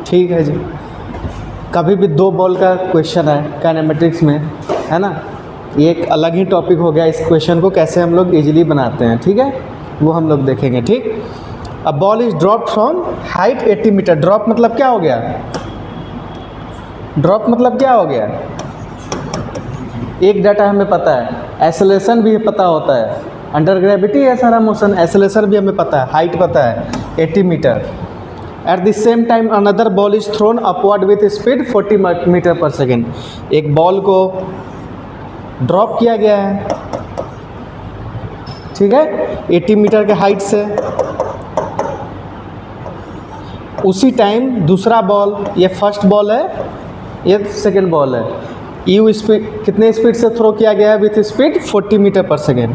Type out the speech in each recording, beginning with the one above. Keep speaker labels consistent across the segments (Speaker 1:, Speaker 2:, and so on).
Speaker 1: ठीक है जी। कभी भी दो बॉल का क्वेश्चन है काइनेमेटिक्स में, है ना, ये एक अलग ही टॉपिक हो गया। इस क्वेश्चन को कैसे हम लोग इजीली बनाते हैं, ठीक है, वो हम लोग देखेंगे। ठीक, a ball is drop from height 80 meter. Drop मतलब क्या हो गया? ड्रॉप मतलब क्या हो गया? एक डाटा हमें पता है, एक्सेलरेशन भी पता होता है, अंडर ग्रेविटी है सारा मोशन, एक्सेलरेशन भी हमें पता है, हाइट पता है 80 meter. At the same time another ball is thrown upward with speed 40 meter per second. एक बॉल को ड्रॉप किया गया है, ठीक है, 80 मीटर के हाइट से। उसी टाइम दूसरा बॉल, ये फर्स्ट बॉल है, ये सेकेंड बॉल है, यू स्पीड, कितने स्पीड से थ्रो किया गया है? With speed 40 meter per second,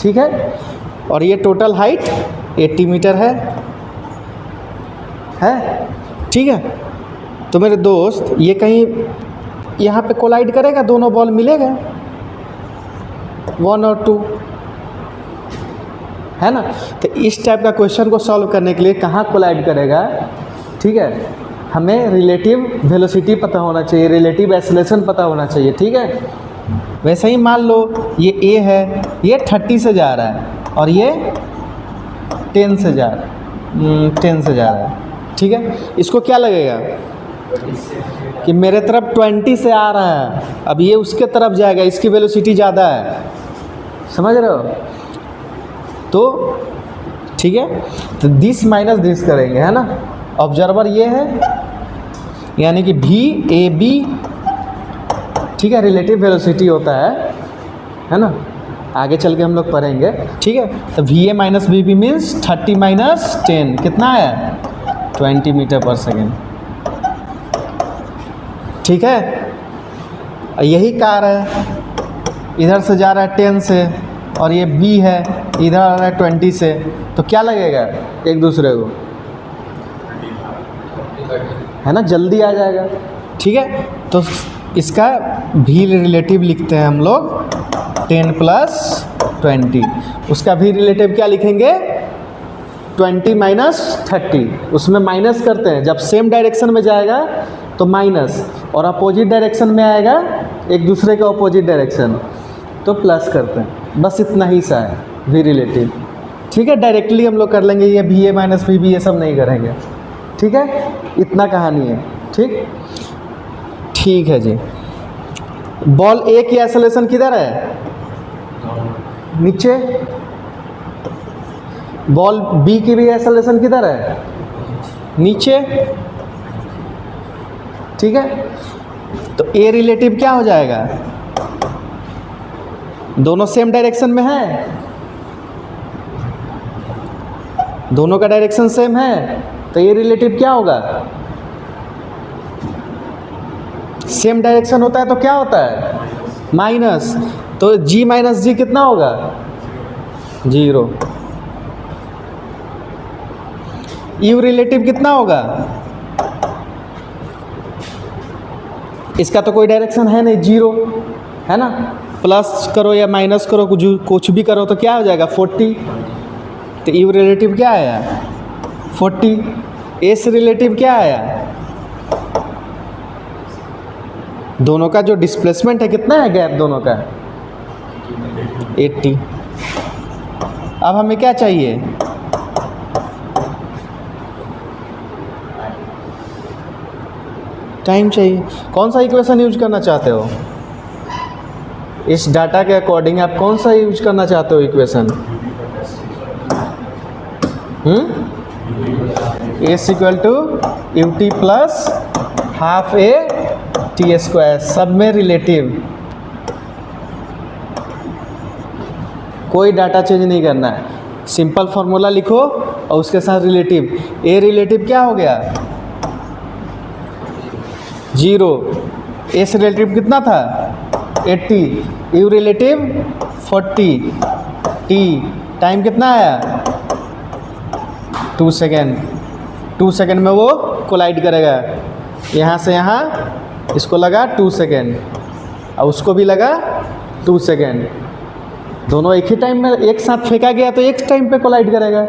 Speaker 1: ठीक है। और ये टोटल हाइट 80 मीटर है, ठीक है। तो मेरे दोस्त, ये कहीं यहाँ पे कोलाइड करेगा, दोनों बॉल मिलेगा 1 और 2, है ना। तो इस टाइप का क्वेश्चन को सॉल्व करने के लिए कहाँ कोलाइड करेगा, ठीक है, हमें रिलेटिव वेलोसिटी पता होना चाहिए, रिलेटिव एक्सेलरेशन पता होना चाहिए, ठीक है। वैसे ही मान लो ये ए है, ये 30 से जा रहा है और ये 10 से जा रहा है, ठीक है। इसको क्या लगेगा कि मेरे तरफ 20 से आ रहा है, अब ये उसके तरफ जाएगा, इसकी वेलोसिटी ज़्यादा है, समझ रहे हो? तो ठीक है, तो दिस माइनस दिस करेंगे, है ना। ऑब्जर्वर ये है, यानी कि भी ए बी, ठीक है, रिलेटिव वेलोसिटी होता है ना, आगे चल के हम लोग पढ़ेंगे, ठीक है। तो V A minus B B means 30 minus 10 कितना है? 20 मीटर पर सेकेंड, ठीक है। यही कार है, इधर से जा रहा है 10 से, और ये बी है, इधर आ रहा है 20 से, तो क्या लगेगा एक दूसरे को, है ना, जल्दी आ जाएगा, ठीक है। तो इसका भी रिलेटिव लिखते हैं हम लोग 10 प्लस 20, उसका भी रिलेटिव क्या लिखेंगे? 20 माइनस 30, उसमें माइनस करते हैं, जब सेम डायरेक्शन में जाएगा तो माइनस, और अपोजिट डायरेक्शन में आएगा एक दूसरे के अपोजिट डायरेक्शन तो प्लस करते हैं। बस इतना ही सा है भी रिलेटिव, ठीक है। डायरेक्टली हम लोग कर लेंगे, ये भी ए माइनस बी बी ये सब नहीं करेंगे, ठीक है। इतना कहानी है, ठीक है जी। बॉल ए की एक्सेलरेशन किधर है? नीचे। बॉल बी की भी एक्सेलरेशन किधर है? नीचे, ठीक है। तो ए रिलेटिव क्या हो जाएगा? दोनों सेम डायरेक्शन में है, दोनों का डायरेक्शन सेम है, तो ये रिलेटिव क्या होगा? सेम डायरेक्शन होता है तो क्या होता है? माइनस। तो जी माइनस जी कितना होगा? 0। यू रिलेटिव कितना होगा? इसका तो कोई डायरेक्शन है नहीं, 0 है ना। प्लस करो या माइनस करो, कुछ भी करो तो क्या हो जाएगा? 40। तो यू रिलेटिव क्या आया? 40। एस रिलेटिव क्या आया? दोनों का जो डिस्प्लेसमेंट है कितना है गैप दोनों का? 80। अब हमें क्या चाहिए? टाइम चाहिए। कौन सा इक्वेशन यूज करना चाहते हो? इस डाटा के अकॉर्डिंग आप कौन सा यूज करना चाहते हो equation? S equal to U T plus half A T square, सब में रिलेटिव, कोई डाटा चेंज नहीं करना है, सिंपल फार्मूला लिखो और उसके साथ रिलेटिव। ए रिलेटिव क्या हो गया? 0। एस रिलेटिव कितना था? 80, यू रिलेटिव 40, टी टाइम कितना आया 2 सेकेंड। 2 सेकेंड में वो कोलाइड करेगा, यहाँ से यहाँ इसको लगा 2 सेकेंड और उसको भी लगा 2 सेकेंड, दोनों एक ही टाइम में एक साथ फेंका गया तो एक टाइम पे कोलाइड करेगा।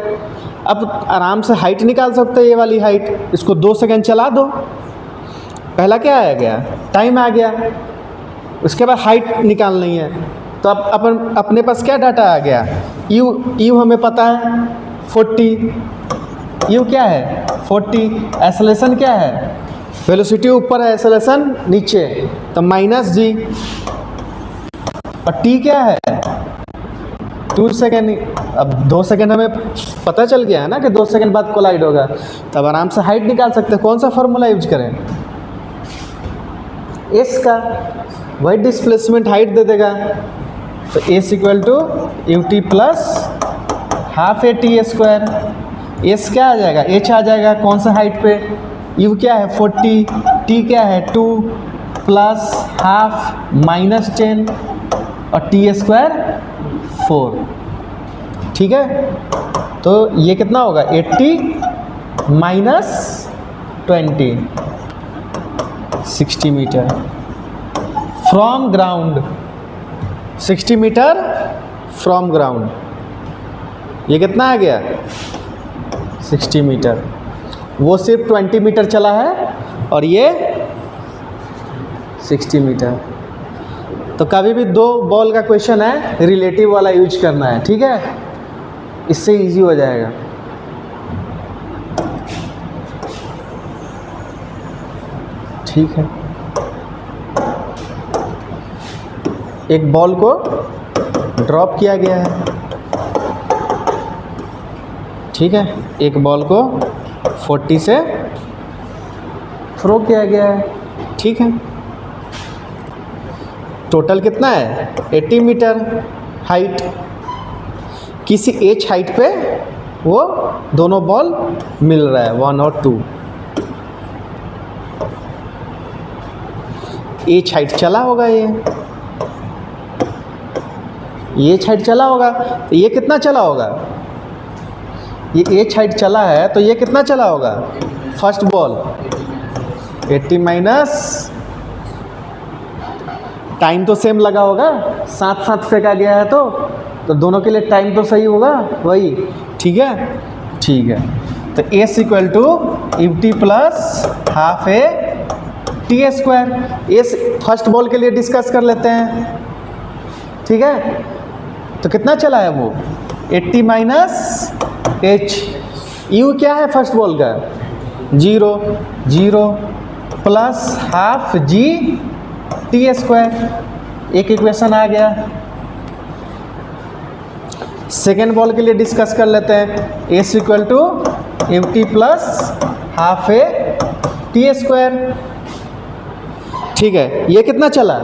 Speaker 1: अब आराम से हाइट निकाल सकते हैं, ये वाली हाइट, इसको 2 सेकेंड चला दो, पहला क्या आ गया टाइम आ गया, उसके बाद हाइट निकालनी है। तो अब अपने पास क्या डाटा आ गया, यू हमें पता है 40, यू क्या है 40, एक्सेलरेशन क्या है, वेलोसिटी ऊपर है एक्सेलरेशन नीचे, तो माइनस जी, और टी क्या है 2 सेकेंड। अब 2 सेकेंड हमें पता चल गया है ना कि 2 सेकेंड बाद कोलाइड होगा, तब आराम से हाइट निकाल सकते हैं। कौन सा फार्मूला यूज करें, एस का, वही डिस्प्लेसमेंट हाइट दे देगा, तो S equal to U T plus half A T square. S क्या आ जाएगा, एच आ जाएगा, कौन सा हाइट पे, यू क्या है 40, टी क्या है 2 प्लस हाफ माइनस 10 और टी स्क्वायर 4, ठीक है। तो ये कितना होगा 80 minus 20, 60 meter from ground, 60 meter from ground, ये कितना आ गया 60 मीटर। वो सिर्फ 20 मीटर चला है और ये 60 मीटर। तो कभी भी 2 बॉल का क्वेश्चन है रिलेटिव वाला यूज करना है, ठीक है, इससे इजी हो जाएगा। ठीक है, एक बॉल को ड्रॉप किया गया है, ठीक है, एक बॉल को 40 से थ्रो किया गया है, ठीक है। टोटल कितना है 80 मीटर हाइट, किसी एच हाइट पे वो दोनों बॉल मिल रहा है 1 और 2। एच हाइट चला होगा, ये एच हाइट चला होगा, तो ये कितना चला होगा, ये एच हाइट चला है तो ये कितना चला होगा, फर्स्ट बॉल 80 माइनस, टाइम तो सेम लगा होगा, साथ साथ फेंका गया है तो दोनों के लिए टाइम तो सही होगा वही, ठीक है, ठीक है। तो S equal to U T plus half A T square. S first ball के लिए डिस्कस कर लेते हैं, ठीक है। तो कितना चला है वो 80 माइनस एच, यू क्या है फर्स्ट बॉल का 0 0 plus half G T square, एक इक्वेशन आ गया। सेकेंड बॉल के लिए डिस्कस कर लेते हैं, S equal to U T plus half A T square, ठीक है। ये कितना चला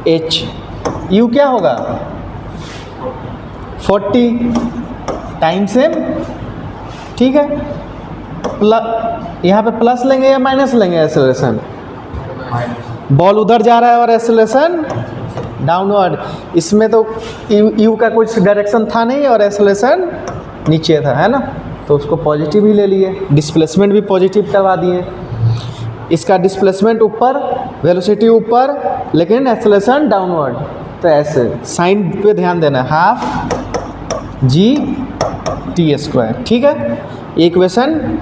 Speaker 1: एच, यू क्या होगा 40, टाइम सेम, ठीक है। यहाँ पे प्लस लेंगे या माइनस लेंगे, एक्सेलरेशन, बॉल उधर जा रहा है और एक्सेलरेशन डाउनवर्ड, इसमें तो यू का कुछ डायरेक्शन था नहीं और एक्सेलरेशन नीचे था, है ना, तो उसको पॉजिटिव ही ले लिए, डिस्प्लेसमेंट भी पॉजिटिव करवा दिए। इसका डिस्प्लेसमेंट ऊपर, वेलोसिटी ऊपर, लेकिन एक्सेलरेशन डाउनवर्ड, तो ऐसे साइन पे ध्यान देना, हाफ जी टी स्क्वायर, ठीक है। इक्वेशन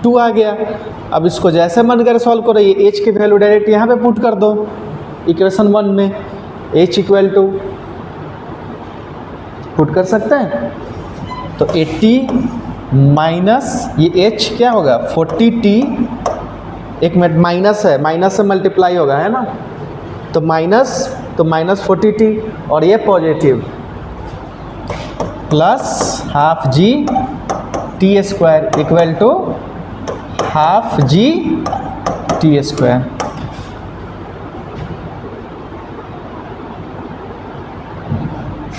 Speaker 1: 2 आ गया। अब इसको जैसे मन करे सॉल्व करो, ये एच की वैल्यू डायरेक्ट यहाँ पे पुट कर दो इक्वेशन 1 में, एच इक्वल टू पुट कर सकते हैं, तो 80 माइनस ये एच क्या होगा 40t, एक मिनट माइनस है, माइनस से मल्टीप्लाई होगा, है ना, तो माइनस 40t और ये positive plus half G T square equal to half G T square.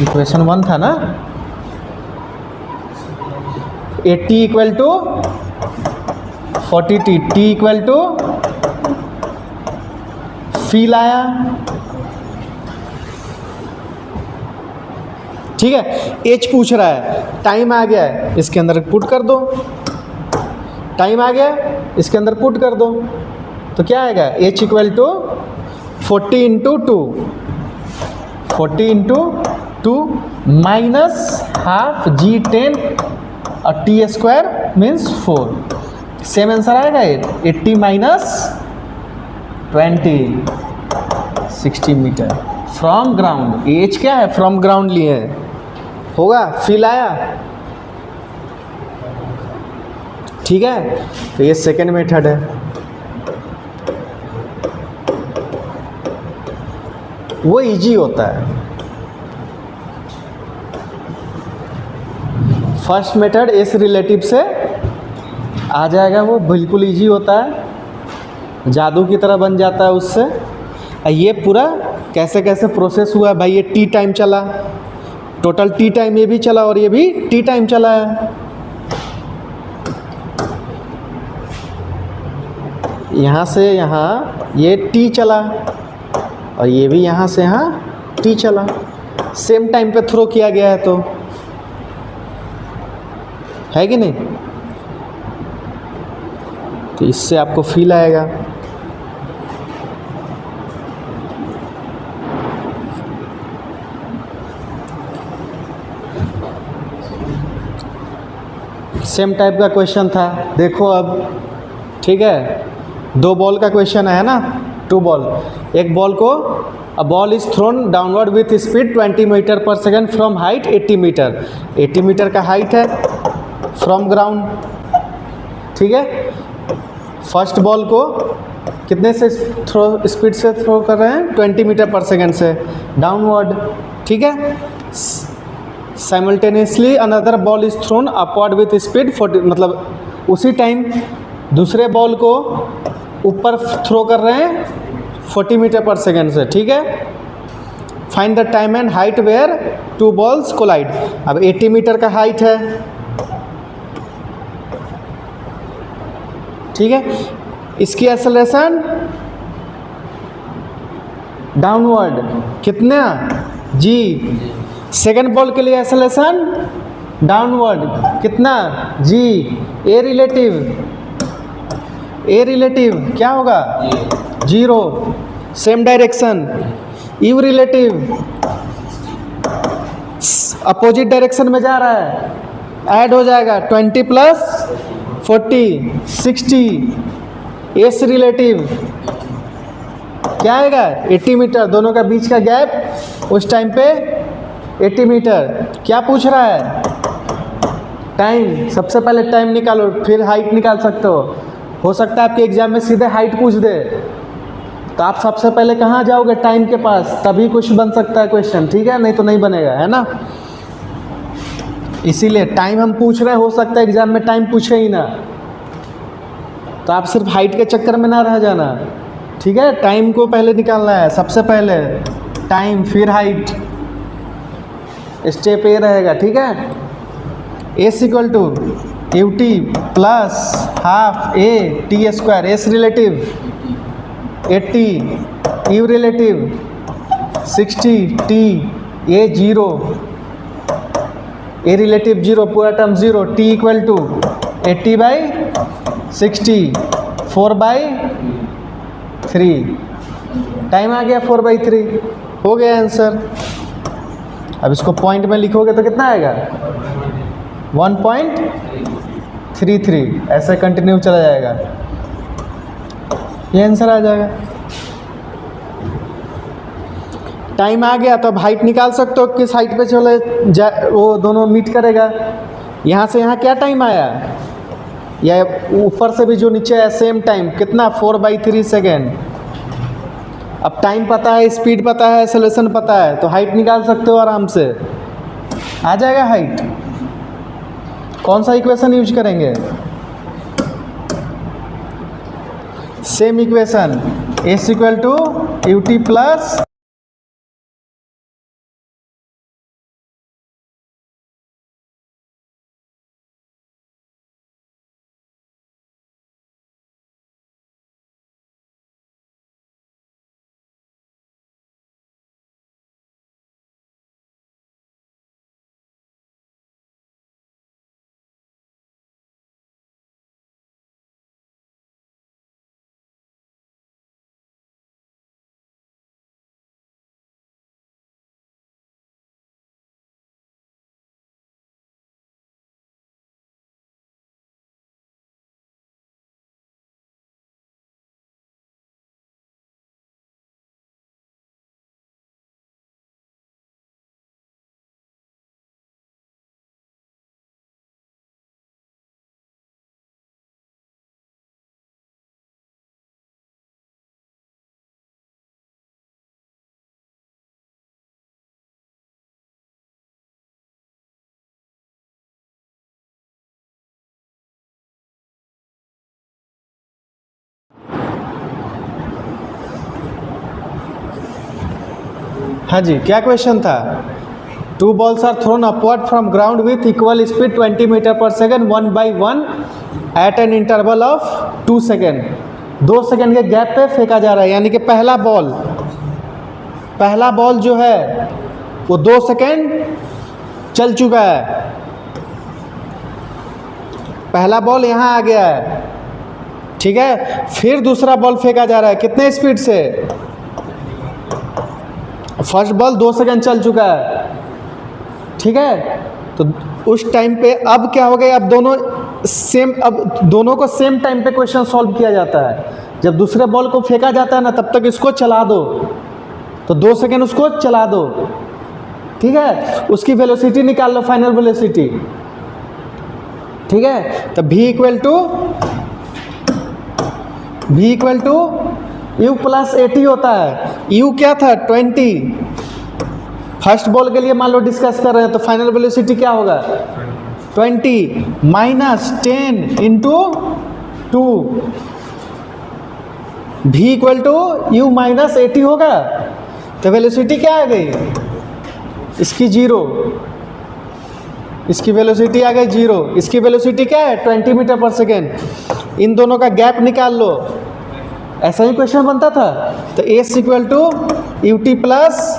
Speaker 1: Equation 1 था ना, 80 equal to 40t, t equal to फील आया, ठीक है। एच पूछ रहा है, टाइम आ गया है, इसके अंदर पुट कर दो, टाइम आ गया इसके अंदर पुट कर दो, तो क्या आएगा, H equal to 40 into 2, 40 into 2 minus half G10 और T square means 4, same answer आएगा 80 minus 20, 60 meter from ground. H क्या है, फ्रॉम ग्राउंड लिए हैं, होगा, फील आया, ठीक है। तो ये सेकेंड मेथड है। वो इजी होता है। फर्स्ट मेथड एस रिलेटिव से आ जाएगा, वो बिल्कुल इजी होता है, जादू की तरह बन जाता है उससे। ये पूरा कैसे कैसे प्रोसेस हुआ है भाई, ये टी टाइम चला, टोटल टी टाइम ये भी चला और ये भी टी टाइम चला है। यहाँ से यहाँ ये टी चला और ये भी यहाँ से यहाँ टी चला, सेम टाइम पे थ्रो किया गया है, तो है कि नहीं। तो इससे आपको फील आएगा। सेम टाइप का क्वेश्चन था, देखो अब, ठीक है। 2 बॉल का क्वेश्चन है ना, 2 बॉल, एक बॉल को a ball is thrown downward with speed 20 metre per second from height 80 metre, 80 metre का हाइट है फ्रॉम ग्राउंड, ठीक है। फर्स्ट बॉल को कितने से थ्रो स्पीड से थ्रो कर रहे हैं, 20 मीटर पर सेकेंड से डाउनवर्ड, ठीक है। Simultaneously another ball is thrown upward with speed 40, मतलब उसी टाइम दूसरे बॉल को ऊपर थ्रो कर रहे हैं 40 मीटर पर सेकेंड से, ठीक है। Find the time and height where 2 balls collide. अब 80 मीटर का हाइट है, ठीक है। इसकी एक्सेलरेशन डाउनवर्ड कितना, जी। सेकेंड बॉल के लिए एक्सेलरेशन डाउनवर्ड कितना, जी। ए रिलेटिव क्या होगा, 0, same direction. You relative opposite direction में जा रहा है, ऐड हो जाएगा 20 प्लस 40 60। एस रिलेटिव क्या आएगा, 80 मीटर, दोनों का बीच का गैप उस टाइम पे 80 मीटर। क्या पूछ रहा है, टाइम, सबसे पहले टाइम निकालो फिर हाइट निकाल सकते हो सकता है आपके एग्जाम में सीधे हाइट पूछ दे, तो आप सबसे पहले कहाँ जाओगे, टाइम के पास, तभी कुछ बन सकता है क्वेश्चन, ठीक है, नहीं तो नहीं बनेगा, है ना। इसीलिए टाइम हम पूछ रहे हैं, हो सकता है एग्जाम में टाइम पूछे ही ना, तो आप सिर्फ हाइट के चक्कर में ना रह जाना, ठीक है। टाइम को पहले निकालना है, सबसे पहले टाइम फिर हाइट, स्टेप ए रहेगा, ठीक है। S equal to U T plus half A T square, S relative 80, U relative 60, T A 0, A relative 0, पूरा term 0, T equal to 80/60, 4/3, time आ गया 4/3, हो गया आंसर। अब इसको पॉइंट में लिखोगे तो कितना आएगा, 1.33, ऐसे कंटिन्यू चला जाएगा, ये आंसर आ जाएगा। टाइम आ गया तो अब हाइट निकाल सकते हो, किस हाइट पे चले वो दोनों मीट करेगा। यहाँ से यहाँ क्या टाइम आया, या ऊपर से भी जो नीचे है सेम टाइम, कितना, 4/3 सेकेंड। अब टाइम पता है, स्पीड पता है, एक्सेलरेशन पता है, तो हाइट निकाल सकते हो आराम से, आ जाएगा हाइट। कौन सा इक्वेशन यूज करेंगे, same equation, S equal to U T plus हाँ जी, क्या क्वेश्चन था? 2 balls are thrown upward from ground with equal speed 20 metre per second 1 by 1 at an interval of 2 second. 2 second के gap पे फेंका जा रहा है, यानी कि पहला बॉल जो है वो 2 सेकेंड चल चुका है। पहला बॉल यहाँ आ गया है, ठीक है। फिर दूसरा बॉल फेंका जा रहा है, कितने स्पीड से? फर्स्ट बॉल 2 सेकेंड चल चुका है, ठीक है। तो उस टाइम पे अब क्या हो गया, अब दोनों को सेम टाइम पे क्वेश्चन सॉल्व किया जाता है। जब दूसरे बॉल को फेंका जाता है ना, तब तक इसको चला दो, तो 2 सेकेंड उसको चला दो, ठीक है। उसकी वेलोसिटी निकाल लो, फाइनल वेलोसिटी, ठीक है। तो v equal to u plus 80 होता है। u क्या था? 20। फर्स्ट बॉल के लिए मान लो डिस्कस कर रहे हैं, तो फाइनल वेलोसिटी क्या होगा? 20 minus 10 into 2। v equal to u minus 80 होगा, तो वेलोसिटी क्या आ गई? इसकी 0, इसकी वेलोसिटी आ गई 0। इसकी वेलोसिटी क्या है? 20 मीटर पर सेकेंड। इन दोनों का गैप निकाल लो, ऐसा ही क्वेश्चन बनता था। तो s equal to U T plus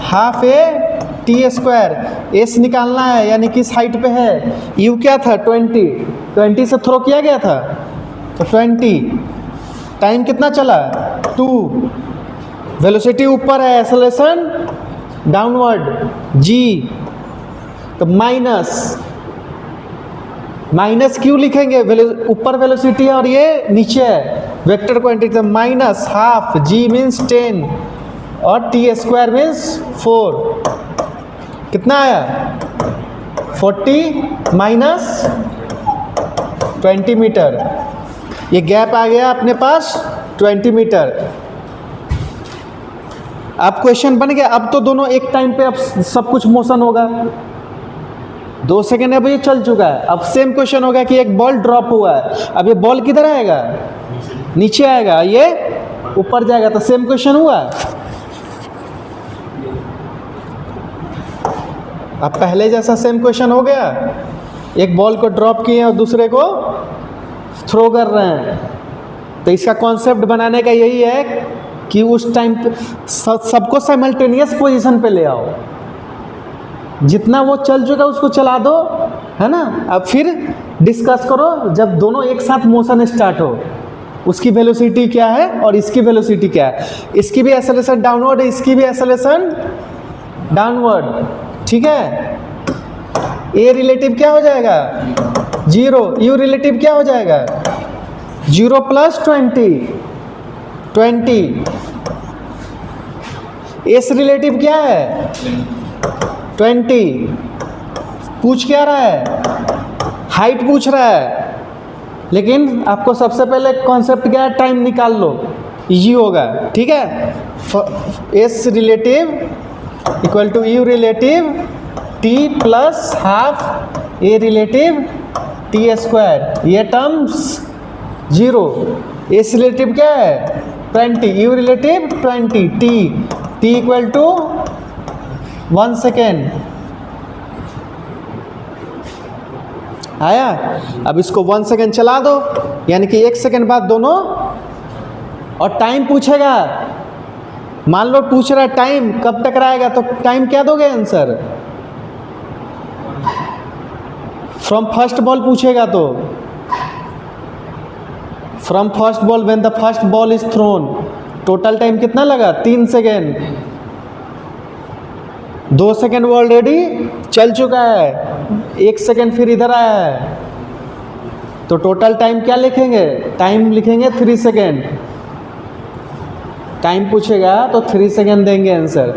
Speaker 1: half A T square. s निकालना है, यानी किस हाइट पे है? u क्या था? 20 से थ्रो किया गया था, तो 20। टाइम कितना चला? 2। वेलोसिटी ऊपर है, एक्सेलरेशन डाउनवर्ड g। तो माइनस क्यों लिखेंगे? ऊपर वेलोसिटी है और ये नीचे है, वेक्टर क्वांटिटी। तो माइनस हाफ, g मीन्स 10 और टी स्क्वायर मीन्स 4। कितना आया? 40 माइनस 20 मीटर। ये गैप आ गया अपने पास 20 मीटर। अब क्वेश्चन बन गया। अब तो दोनों एक टाइम पे अब सब कुछ मोशन होगा। 2 सेकेंड अब ये चल चुका है। अब सेम क्वेश्चन होगा कि एक बॉल ड्रॉप हुआ है, अब ये बॉल किधर आएगा? नीचे आएगा, ये ऊपर जाएगा। तो सेम क्वेश्चन हुआ। अब पहले जैसा सेम क्वेश्चन हो गया। एक बॉल को ड्रॉप किए और दूसरे को थ्रो कर रहे हैं। तो इसका कॉन्सेप्ट बनाने का यही है कि उस टाइम पे सबको साइमल्टेनियस पोजीशन पे ले आओ। जितना वो चल चुका उसको चला दो, है ना। अब फिर डिस्कस करो, जब दोनों एक साथ मोशन स्टार्ट हो, उसकी वेलोसिटी क्या है और इसकी वेलोसिटी क्या है। इसकी भी एक्सेलरेशन डाउनवर्ड है, इसकी भी एक्सेलरेशन डाउनवर्ड, ठीक है। ए रिलेटिव क्या हो जाएगा? 0। यू रिलेटिव क्या हो जाएगा? 0 प्लस 20। एस रिलेटिव क्या है? 20। पूछ क्या रहा है? हाइट पूछ रहा है। लेकिन आपको सबसे पहले कॉन्सेप्ट क्या है? टाइम निकाल लो, इजी होगा, ठीक है। S relative equal to U relative T plus half A relative T square. ये टर्म्स 0। एस रिलेटिव क्या है? 20। U relative 20। T equal to 1 second आया। अब इसको 1 सेकेंड चला दो, यानी कि 1 सेकेंड बाद दोनों। और टाइम पूछेगा, मान लो पूछ रहा है टाइम कब टकराएगा, तो टाइम क्या दोगे आंसर? फ्रॉम फर्स्ट बॉल पूछेगा तो from first ball when the first ball is throne. Total time कितना लगा? 3 सेकेंड। 2 सेकेंड वो ऑलरेडी चल चुका है, 1 सेकेंड फिर इधर आया है, तो टोटल टाइम क्या लिखेंगे? टाइम लिखेंगे 3 सेकेंड। टाइम पूछेगा तो 3 सेकेंड देंगे आंसर।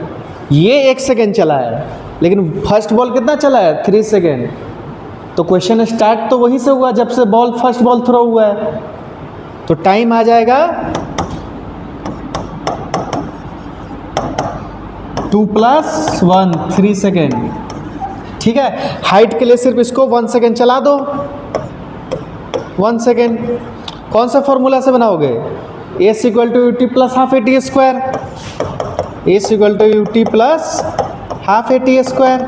Speaker 1: ये 1 सेकेंड चला है, लेकिन फर्स्ट बॉल कितना चला है? 3 सेकेंड। तो क्वेश्चन स्टार्ट तो वहीं से हुआ जब से फर्स्ट बॉल थ्रो हुआ है। तो टाइम आ जाएगा 2 + 1 3 सेकेंड, ठीक है। हाइट के लिए सिर्फ इसको 1 सेकेंड चला दो, 1 सेकेंड। कौन सा फॉर्मूला से बनाओगे? S equal to T plus half A T square. H equal to U T plus half A T square.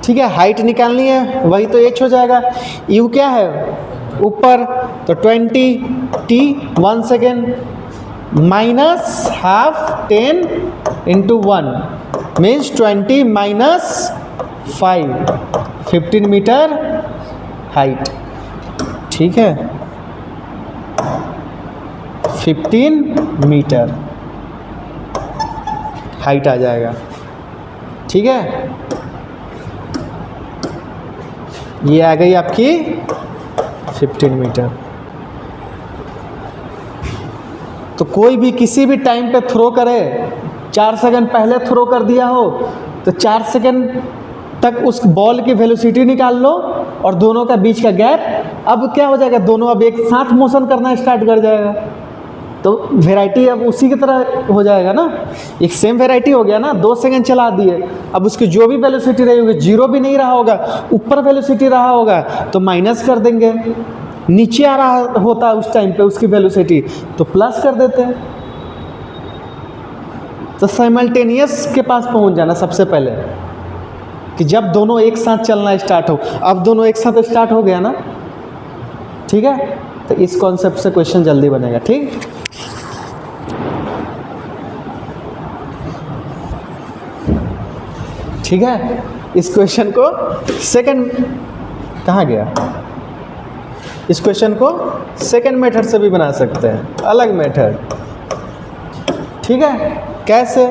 Speaker 1: ठीक है, हाइट निकालनी है, वही तो एच हो जाएगा। यू क्या है ऊपर, तो 20 T 1 second minus half 10 into 1 means 20 minus 5 15 meter height. ठीक है, 15 मीटर हाइट आ जाएगा। ठीक है, ये आ गई आपकी 15 मीटर। तो कोई भी किसी भी टाइम पे थ्रो करे, 4 सेकंड पहले थ्रो कर दिया हो तो 4 सेकंड तक उस बॉल की वेलोसिटी निकाल लो और दोनों का बीच का गैप। अब क्या हो जाएगा, दोनों अब एक साथ मोशन करना स्टार्ट कर जाएगा, तो वेराइटी अब उसी की तरह हो जाएगा ना। एक सेम वेराइटी हो गया ना, 2 सेकंड चला दिए, अब उसकी जो भी वेलोसिटी रही होगी, जीरो भी नहीं रहा होगा, ऊपर वेलोसिटी रहा होगा तो माइनस कर देंगे, नीचे आ रहा होता है उस टाइम पे उसकी वेलोसिटी तो प्लस कर देते हैं। तो साइमल्टेनियस के पास पहुंच जाना सबसे पहले, कि जब दोनों एक साथ चलना स्टार्ट हो। अब दोनों एक साथ स्टार्ट हो गया ना, ठीक है, तो इस कॉन्सेप्ट से क्वेश्चन जल्दी बनेगा। ठीक, ठीक है, इस क्वेश्चन को सेकंड कहाँ गया, इस क्वेश्चन को सेकंड मेथड से भी बना सकते हैं, अलग मेथड। ठीक है, कैसे,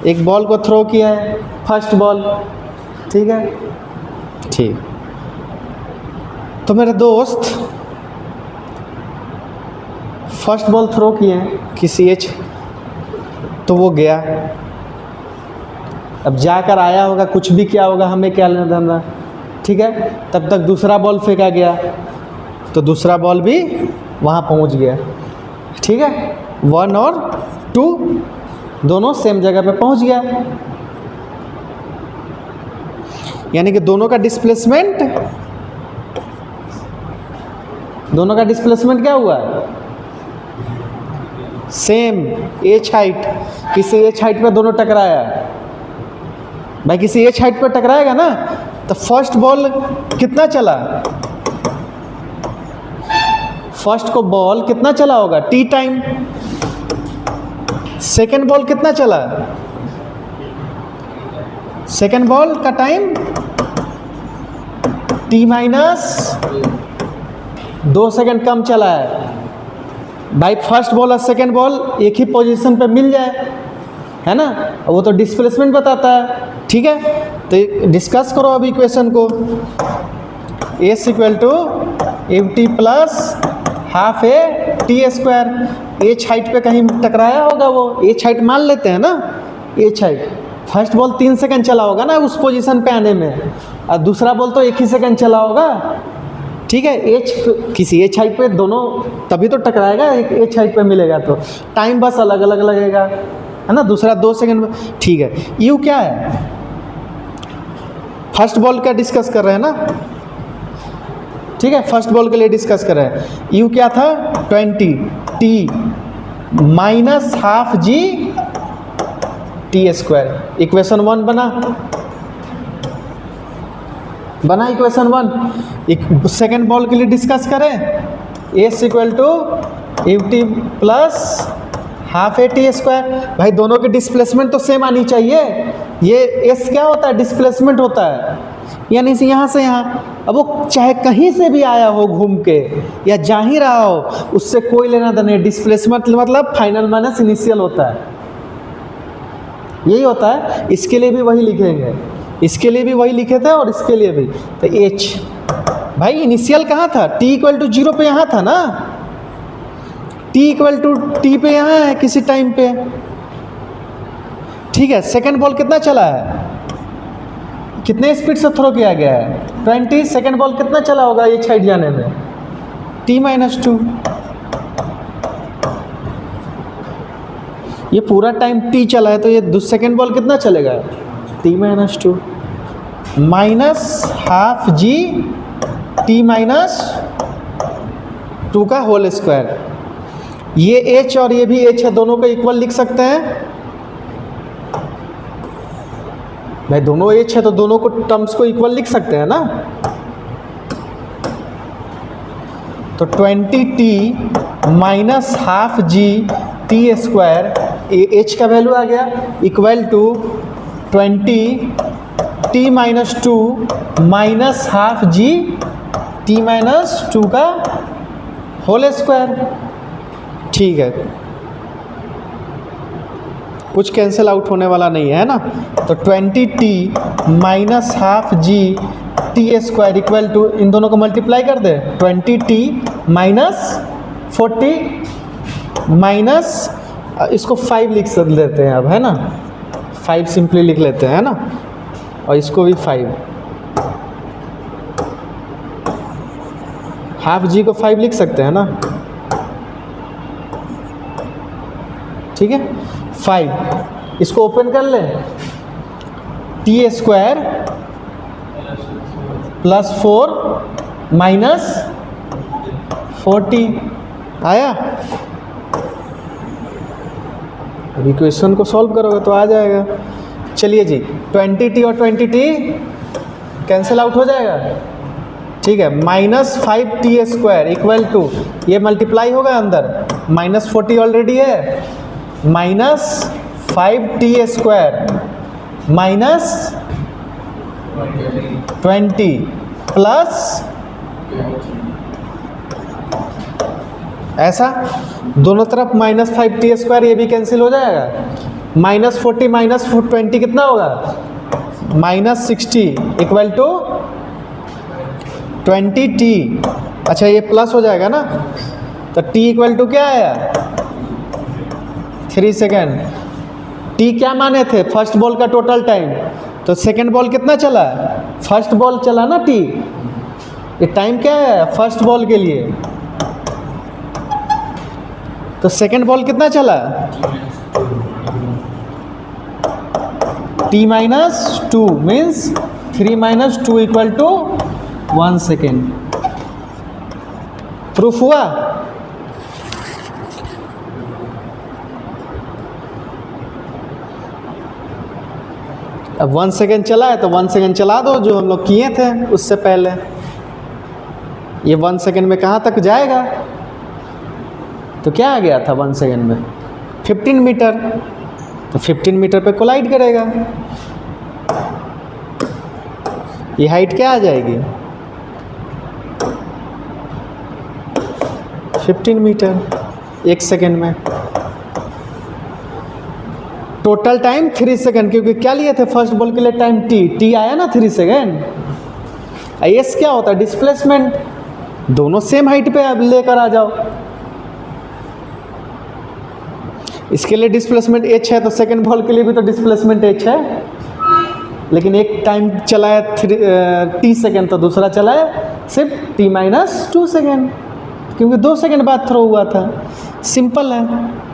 Speaker 1: एक बॉल को थ्रो किया है, फर्स्ट बॉल, ठीक है, ठीक, तो मेरे दोस्त फर्स्ट बॉल थ्रो किए हैं किसी एच, तो वो गया, अब जाकर आया होगा, कुछ भी क्या होगा हमें क्या लेना देना। ठीक है, तब तक दूसरा बॉल फेंका गया तो दूसरा बॉल भी वहाँ पहुँच गया। ठीक है, 1 और 2 दोनों सेम जगह पे पहुँच गया, यानी कि दोनों का डिस्प्लेसमेंट क्या हुआ, सेम एच हाइट। किसी एच हाइट पे दोनों टकराया भाई, किसी एच हाइट पे टकराएगा ना, तो फर्स्ट बॉल कितना चला, फर्स्ट को बॉल कितना चला होगा टी टाइम, सेकेंड बॉल कितना चला, सेकेंड बॉल का टाइम टी माइनस 2 सेकेंड कम चला है भाई। फर्स्ट बॉल और सेकेंड बॉल एक ही पोजीशन पे मिल जाए, है ना, वो तो डिस्प्लेसमेंट बताता है। ठीक है, तो डिस्कस करो अभी इक्वेशन को, S equal to M T plus half A T square. H height पे कहीं टकराया होगा, वो एच हाइट मान लेते हैं ना, H height, first ball 3 second चला होगा ना उस पोजीशन पे आने में, और दूसरा बॉल तो 1 ही सेकंड चला होगा। ठीक है, एच किसी एच हाइट पे दोनों तभी तो टकराएगा, एक एच हाइट पे मिलेगा तो टाइम बस अलग अलग लगेगा, है ना, दूसरा 2 सेकंड में। ठीक है, यू क्या है, फर्स्ट बॉल का डिस्कस कर रहे हैं ना, ठीक है, फर्स्ट बॉल के लिए डिस्कस कर रहे हैं। यू क्या था, 20 T minus half G T square. Equation 1 बना इक्वेशन 1। एक सेकेंड बॉल के लिए डिस्कस करें, S equal to U T plus half A T square. भाई दोनों की डिस्प्लेसमेंट तो सेम आनी चाहिए, ये एस क्या होता है, डिस्प्लेसमेंट होता है, यानी से यहाँ से यहाँ। अब वो चाहे कहीं से भी आया हो घूम के या जा ही रहा हो, उससे कोई लेना देना नहीं। डिस्प्लेसमेंट मतलब फाइनल माइनस इनिशियल होता है, यही होता है। इसके लिए भी वही लिखेंगे, इसके लिए भी वही लिखे थे और इसके लिए भी। तो एच भाई इनिशियल कहाँ था, टी इक्वल टू 0 पे यहाँ था ना, टी इक्वल टू टी पे यहाँ है किसी टाइम पे। ठीक है, सेकंड बॉल कितना चला है, कितने स्पीड से थ्रो किया गया है, 20। सेकंड बॉल कितना चला होगा ये साइड जाने में, टी माइनस 2। ये पूरा टाइम टी चला है, तो ये सेकंड बॉल कितना चलेगा, T minus 2 minus half G T minus 2 का होल स्क्वायर। ये एच और ये भी एच है, दोनों को इक्वल लिख सकते हैं, भाई दोनों एच है तो दोनों को टर्म्स को इक्वल लिख सकते हैं ना। तो 20t minus half G T square, H का वैल्यू आ गया, equal to 20t minus 2 minus half G T minus 2 का होल स्क्वायर। ठीक है, कुछ कैंसिल आउट होने वाला नहीं है ना। तो 20t minus half G T square equal to, इन दोनों को मल्टीप्लाई कर दे, 20t माइनस 40 माइनस, इसको 5 लिख लेते हैं अब, है ना, 5 सिंपली लिख लेते हैं, है ना, और इसको भी 5, हाफ जी को 5 लिख सकते हैं ना। ठीक है, 5, इसको ओपन कर लें, टी स्क्वायर प्लस 4 माइनस 40 आया। अब इक्वेशन को सॉल्व करोगे तो आ जाएगा। चलिए जी, 20t और 20t कैंसिल आउट हो जाएगा। ठीक है, minus 5t square equal to, ये मल्टीप्लाई होगा अंदर, माइनस 40 ऑलरेडी है, minus 5t square minus 20 plus, ऐसा दोनों तरफ माइनस 5t स्क्वायर, ये भी कैंसिल हो जाएगा। माइनस 40 माइनस 20 कितना होगा, माइनस 60 इक्वल टू 20t। अच्छा, ये प्लस हो जाएगा ना, तो t इक्वल टू क्या आया, 3 सेकेंड। t क्या माने थे, फर्स्ट बॉल का टोटल टाइम, तो सेकेंड बॉल कितना चला, फर्स्ट बॉल चला ना t, ये टाइम क्या है फर्स्ट बॉल के लिए, तो सेकेंड बॉल कितना चला, t minus 2 means 3 minus 2 equal to 1 second. Proof हुआ। अब 1 सेकेंड चला है तो 1 सेकेंड चला दो, जो हम लोग किए थे उससे पहले। ये 1 सेकेंड में कहाँ तक जाएगा, तो क्या आ गया था 1 सेकेंड में, 15 मीटर, तो 15 मीटर पे कोलाइड करेगा। ये हाइट क्या आ जाएगी, 15 मीटर 1 सेकेंड में। टोटल टाइम 3 सेकेंड, क्योंकि क्या लिए थे फर्स्ट बॉल के लिए टाइम t आया ना 3 सेकेंड। एस क्या होता है, डिस्प्लेसमेंट, दोनों सेम हाइट पे अब लेकर आ जाओ। इसके लिए डिस्प्लेसमेंट h है, तो सेकेंड बॉल के लिए भी तो डिस्प्लेसमेंट h है, लेकिन एक टाइम चला है t सेकेंड, तो दूसरा चला है सिर्फ t माइनस 2 सेकेंड, क्योंकि 2 सेकेंड बाद थ्रो हुआ था। सिंपल है,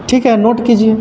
Speaker 1: ठीक है, नोट कीजिए।